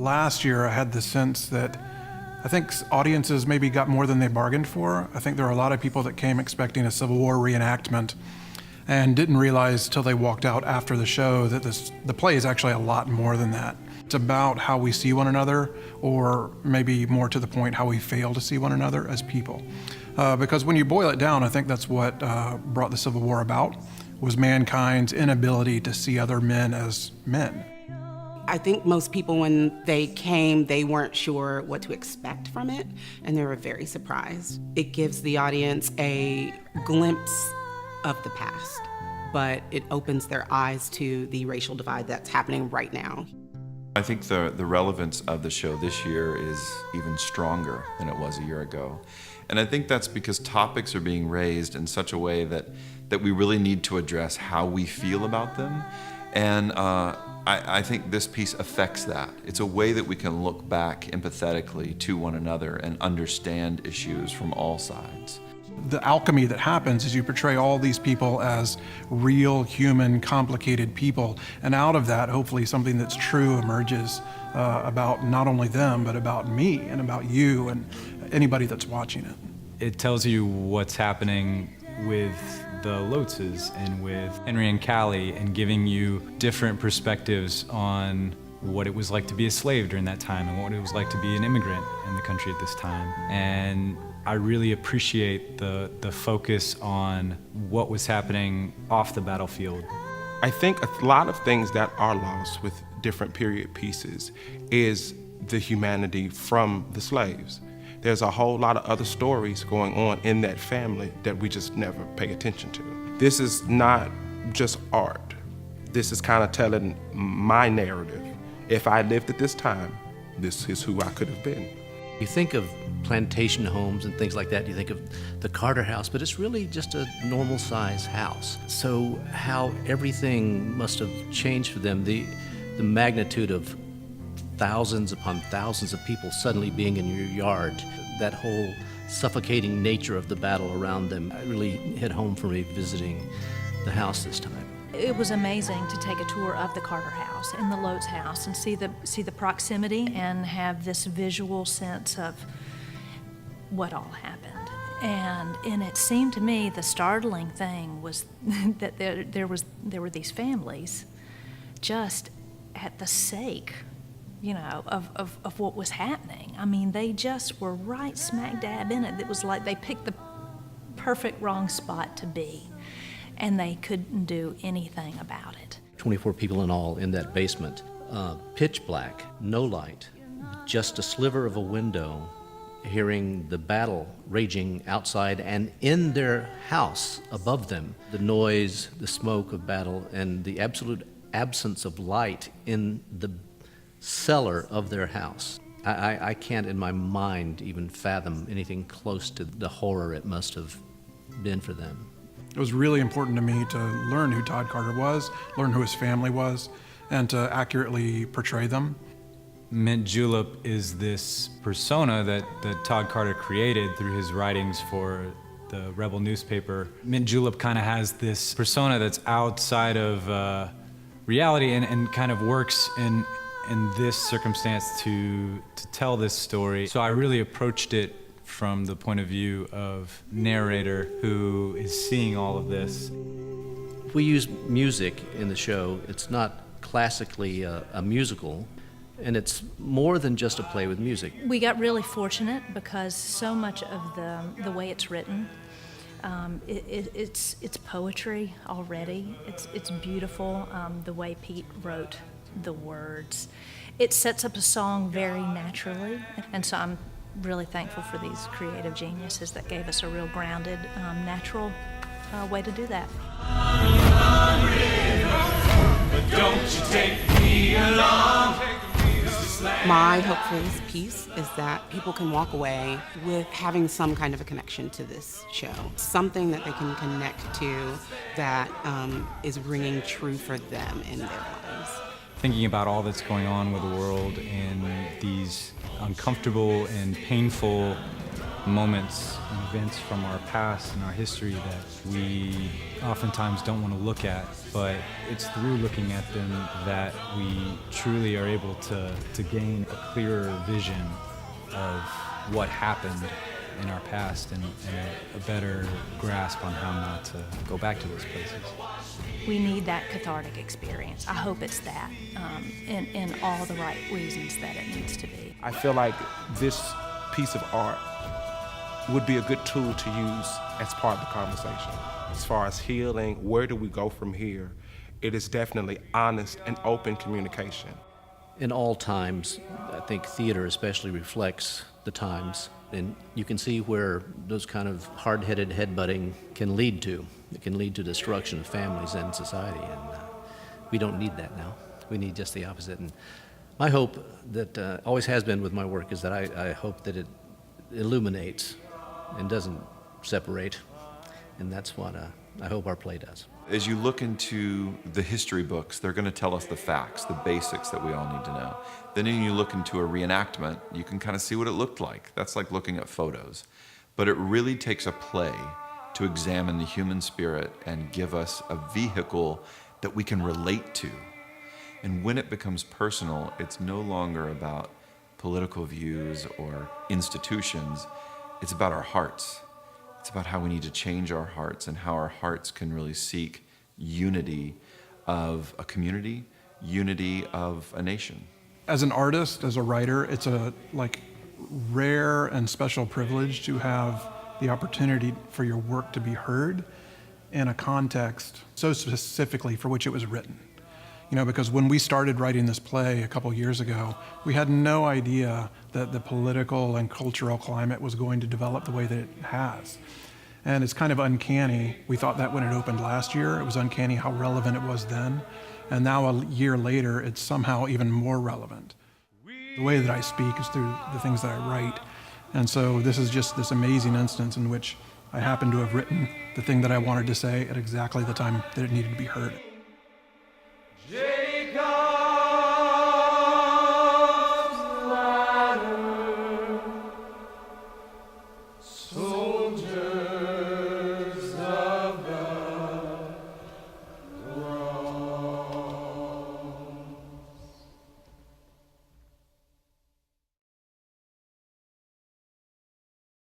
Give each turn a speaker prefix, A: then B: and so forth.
A: last year I had the sense that I think audiences maybe got more than they bargained for. I think there are a lot of people that came expecting a Civil War reenactment and didn't realize till they walked out after the show that the play is actually a lot more than that. It's about how we see one another, or maybe more to the point, how we fail to see one another as people. Because when you boil it down, I think that's what brought the Civil War about, was mankind's inability to see other men as men.
B: I think most people, when they came, they weren't sure what to expect from it, and they were very surprised. It gives the audience a glimpse of the past, but it opens their eyes to the racial divide that's happening right now.
C: I think the relevance of the show this year is even stronger than it was a year ago. And I think that's because topics are being raised in such a way that we really need to address how we feel about them. And I think this piece affects that. It's a way that we can look back empathetically to one another and understand issues from all sides.
A: The alchemy that happens is you portray all these people as real, human, complicated people, and out of that, hopefully something that's true emerges about not only them, but about me and about you and anybody that's watching it.
D: It tells you what's happening with the Lotzes and with Henry and Callie, and giving you different perspectives on what it was like to be a slave during that time and what it was like to be an immigrant in the country at this time. And I really appreciate the focus on what was happening off the battlefield.
E: I think a lot of things that are lost with different period pieces is the humanity from the slaves. There's a whole lot of other stories going on in that family that we just never pay attention to. This is not just art. This is kind of telling my narrative. If I lived at this time, this is who I could have been.
F: You think of plantation homes and things like that, you think of the Carter house, but it's really just a normal size house. So how everything must have changed for them, the magnitude of thousands upon thousands of people suddenly being in your yard, that whole suffocating nature of the battle around them really hit home for me visiting the house this time.
G: It was amazing to take a tour of the Carter house and the Lotz house and see the proximity and have this visual sense of what all happened. And it seemed to me the startling thing was that there were these families just at the sake, of what was happening. I mean, they just were right smack dab in it. It was like they picked the perfect wrong spot to be, and they couldn't do anything about it.
F: 24 people in all in that basement. Pitch black, no light, just a sliver of a window, hearing the battle raging outside and in their house above them. The noise, the smoke of battle, and the absolute absence of light in the cellar of their house. I can't in my mind even fathom anything close to the horror it must have been for them.
A: It was really important to me to learn who Tod Carter was, learn who his family was, and to accurately portray them.
D: Mint Julep is this persona that Tod Carter created through his writings for the Rebel newspaper. Mint Julep kind of has this persona that's outside of reality and kind of works in this circumstance to tell this story. So I really approached it from the point of view of narrator who is seeing all of this.
F: We use music in the show. It's not classically a musical, and it's more than just a play with music.
G: We got really fortunate because so much of the way it's written, it's poetry already. It's beautiful, the way Pete wrote the words. It sets up a song very naturally, and so I'm really thankful for these creative geniuses that gave us a real grounded, natural way to do that.
B: My hope for this piece is that people can walk away with having some kind of a connection to this show, something that they can connect to that is ringing true for them in their lives.
D: Thinking about all that's going on with the world in these uncomfortable and painful moments and events from our past and our history that we oftentimes don't want to look at, but it's through looking at them that we truly are able to gain a clearer vision of what happened in our past and a better grasp on how not to go back to those places.
G: We need that cathartic experience. I hope it's that, in all the right reasons that it needs to be.
E: I feel like this piece of art would be a good tool to use as part of the conversation. As far as healing, where do we go from here? It is definitely honest and open communication.
F: In all times, I think theater especially reflects the times, and you can see where those kind of hard-headed headbutting can lead to. It can lead to destruction of families and society, and we don't need that now. We need just the opposite. And my hope that always has been with my work is that I hope that it illuminates and doesn't separate, and that's what I hope our play does.
C: As you look into the history books, they're going to tell us the facts, the basics that we all need to know. Then when you look into a reenactment, you can kind of see what it looked like. That's like looking at photos. But it really takes a play to examine the human spirit and give us a vehicle that we can relate to. And when it becomes personal, it's no longer about political views or institutions. It's about our hearts. It's about how we need to change our hearts and how our hearts can really seek unity of a community, unity of a nation.
A: As an artist, as a writer, it's a rare and special privilege to have the opportunity for your work to be heard in a context so specifically for which it was written. Because when we started writing this play a couple years ago, we had no idea that the political and cultural climate was going to develop the way that it has. And it's kind of uncanny. We thought that when it opened last year, it was uncanny how relevant it was then. And now a year later, it's somehow even more relevant. The way that I speak is through the things that I write. And so this is just this amazing instance in which I happen to have written the thing that I wanted to say at exactly the time that it needed to be heard.